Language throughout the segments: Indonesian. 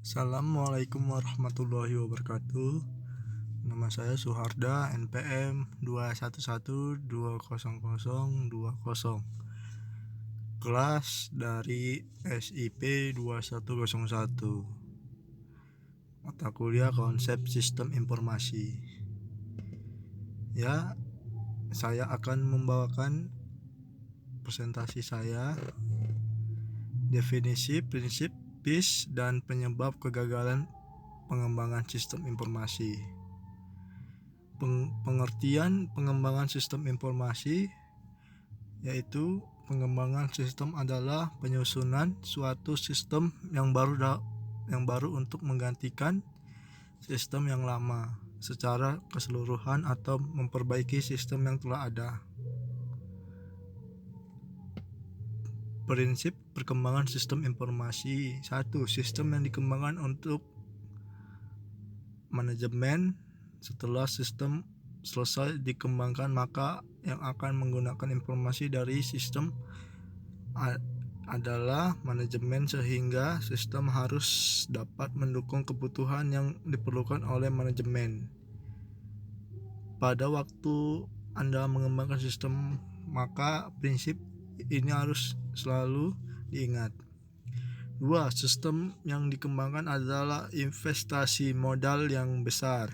Assalamualaikum warahmatullahi wabarakatuh. Nama saya Suharda, NPM 211200020. Kelas dari SIP 2101. Mata kuliah Konsep Sistem Informasi. Ya, saya akan membawakan presentasi saya, definisi, prinsip, PIS, dan penyebab kegagalan pengembangan sistem informasi. Pengertian pengembangan sistem informasi yaitu pengembangan sistem adalah penyusunan suatu sistem yang baru untuk menggantikan sistem yang lama secara keseluruhan atau memperbaiki sistem yang telah ada. Prinsip perkembangan sistem informasi. 1. Sistem yang dikembangkan untuk manajemen. Setelah sistem selesai dikembangkan, maka yang akan menggunakan informasi dari sistem adalah manajemen, sehingga sistem harus dapat mendukung kebutuhan yang diperlukan oleh manajemen. Pada waktu Anda mengembangkan sistem, maka prinsip ini harus selalu diingat. 2. Sistem yang dikembangkan adalah investasi modal yang besar.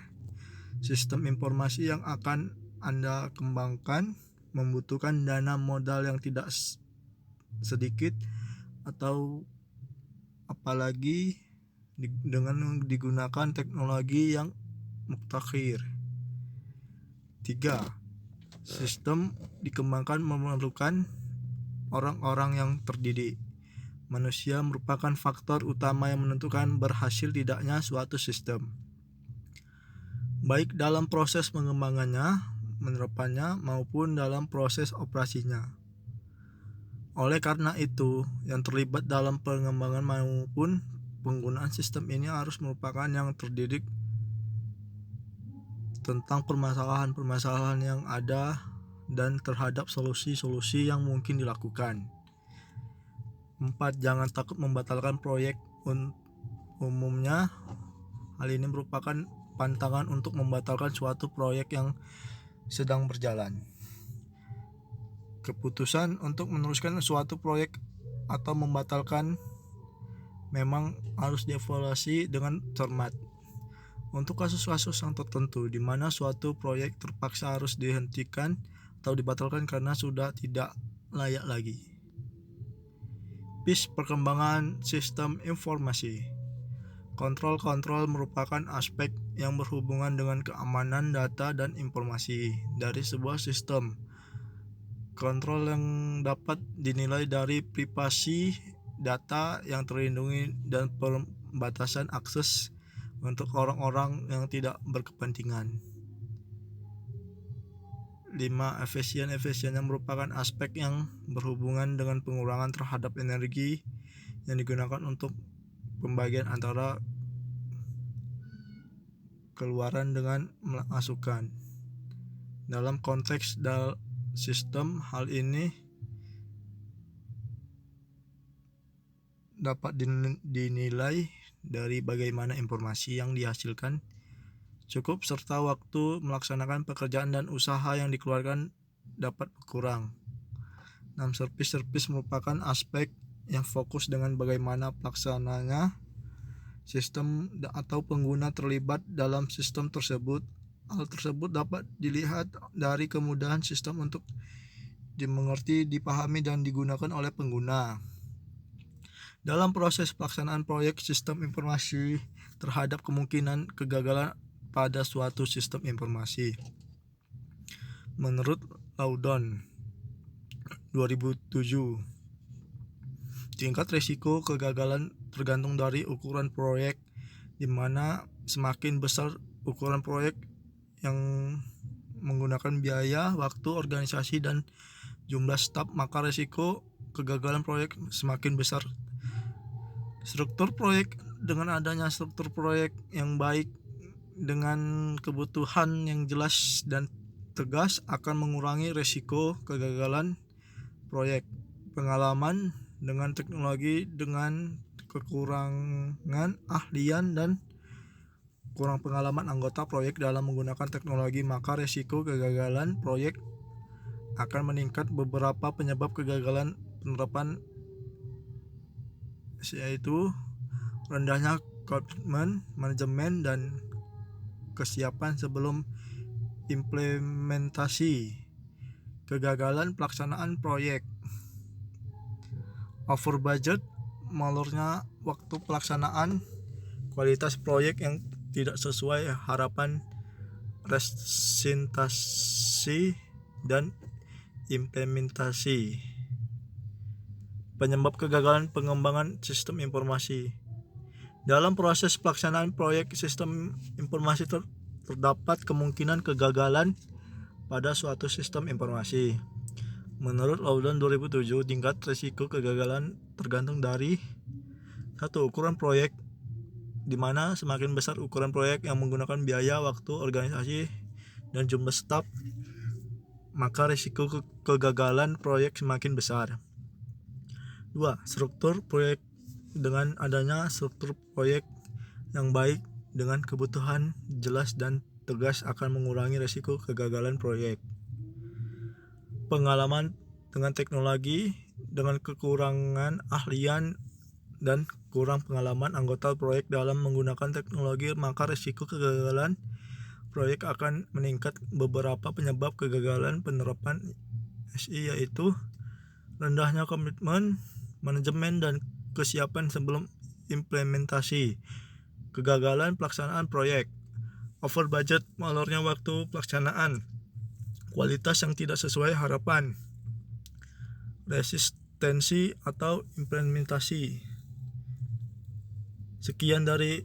Sistem informasi yang akan Anda kembangkan membutuhkan dana modal yang tidak sedikit, atau apalagi dengan digunakan teknologi yang mutakhir. 3. Sistem dikembangkan memerlukan orang-orang yang terdidik. Manusia merupakan faktor utama yang menentukan berhasil tidaknya suatu sistem, baik dalam proses pengembangannya, penerapannya, maupun dalam proses operasinya. Oleh karena itu, yang terlibat dalam pengembangan maupun penggunaan sistem ini harus merupakan yang terdidik tentang permasalahan-permasalahan yang ada dan terhadap solusi-solusi yang mungkin dilakukan. 4. Jangan takut membatalkan proyek. Umumnya, hal ini merupakan pantangan untuk membatalkan suatu proyek yang sedang berjalan. Keputusan untuk meneruskan suatu proyek atau membatalkan memang harus dievaluasi dengan cermat. Untuk kasus-kasus yang tertentu di mana suatu proyek terpaksa harus dihentikan atau dibatalkan karena sudah tidak layak lagi. PIS, perkembangan sistem informasi. Kontrol merupakan aspek yang berhubungan dengan keamanan data dan informasi dari sebuah sistem. Kontrol yang dapat dinilai dari privasi data yang terlindungi dan pembatasan akses untuk orang-orang yang tidak berkepentingan. 5. Efisien yang merupakan aspek yang berhubungan dengan pengurangan terhadap energi yang digunakan untuk pembagian antara keluaran dengan masukan. Dalam konteks sistem, hal ini dapat dinilai dari bagaimana informasi yang dihasilkan cukup serta waktu melaksanakan pekerjaan dan usaha yang dikeluarkan dapat berkurang. 6. Service merupakan aspek yang fokus dengan bagaimana pelaksananya sistem atau pengguna terlibat dalam sistem tersebut. Hal tersebut dapat dilihat dari kemudahan sistem untuk dimengerti, dipahami, dan digunakan oleh pengguna. Dalam proses pelaksanaan proyek sistem informasi terhadap kemungkinan kegagalan pada suatu sistem informasi. Menurut Laudon 2007, tingkat risiko kegagalan tergantung dari ukuran proyek, di mana semakin besar ukuran proyek yang menggunakan biaya, waktu, organisasi, dan jumlah staf, maka risiko kegagalan proyek semakin besar. Struktur proyek. Dengan adanya struktur proyek yang baik dengan kebutuhan yang jelas dan tegas akan mengurangi risiko kegagalan proyek. Pengalaman dengan teknologi dengan kekurangan ahlian dan kurang pengalaman anggota proyek dalam menggunakan teknologi, maka resiko kegagalan proyek akan meningkat. Beberapa penyebab kegagalan penerapan yaitu rendahnya komitmen manajemen dan kesiapan sebelum implementasi, kegagalan pelaksanaan proyek, over budget, molornya waktu pelaksanaan, kualitas proyek yang tidak sesuai harapan, presentasi dan implementasi. Penyebab kegagalan pengembangan sistem informasi. Dalam proses pelaksanaan proyek sistem informasi terdapat kemungkinan kegagalan pada suatu sistem informasi. Menurut Loudon 2007, tingkat risiko kegagalan tergantung dari 1. Ukuran proyek, di mana semakin besar ukuran proyek yang menggunakan biaya, waktu, organisasi, dan jumlah staf, maka risiko kegagalan proyek semakin besar. 2. Struktur proyek. Dengan adanya struktur proyek yang baik dengan kebutuhan jelas dan tegas akan mengurangi risiko kegagalan proyek. Pengalaman dengan teknologi. Dengan kekurangan ahlian dan kurang pengalaman anggota proyek dalam menggunakan teknologi, maka risiko kegagalan proyek akan meningkat. Beberapa penyebab kegagalan penerapan SI yaitu rendahnya komitmen manajemen dan kesiapan sebelum implementasi, kegagalan pelaksanaan proyek, over budget, molornya waktu pelaksanaan, kualitas yang tidak sesuai harapan, resistensi atau implementasi. Sekian dari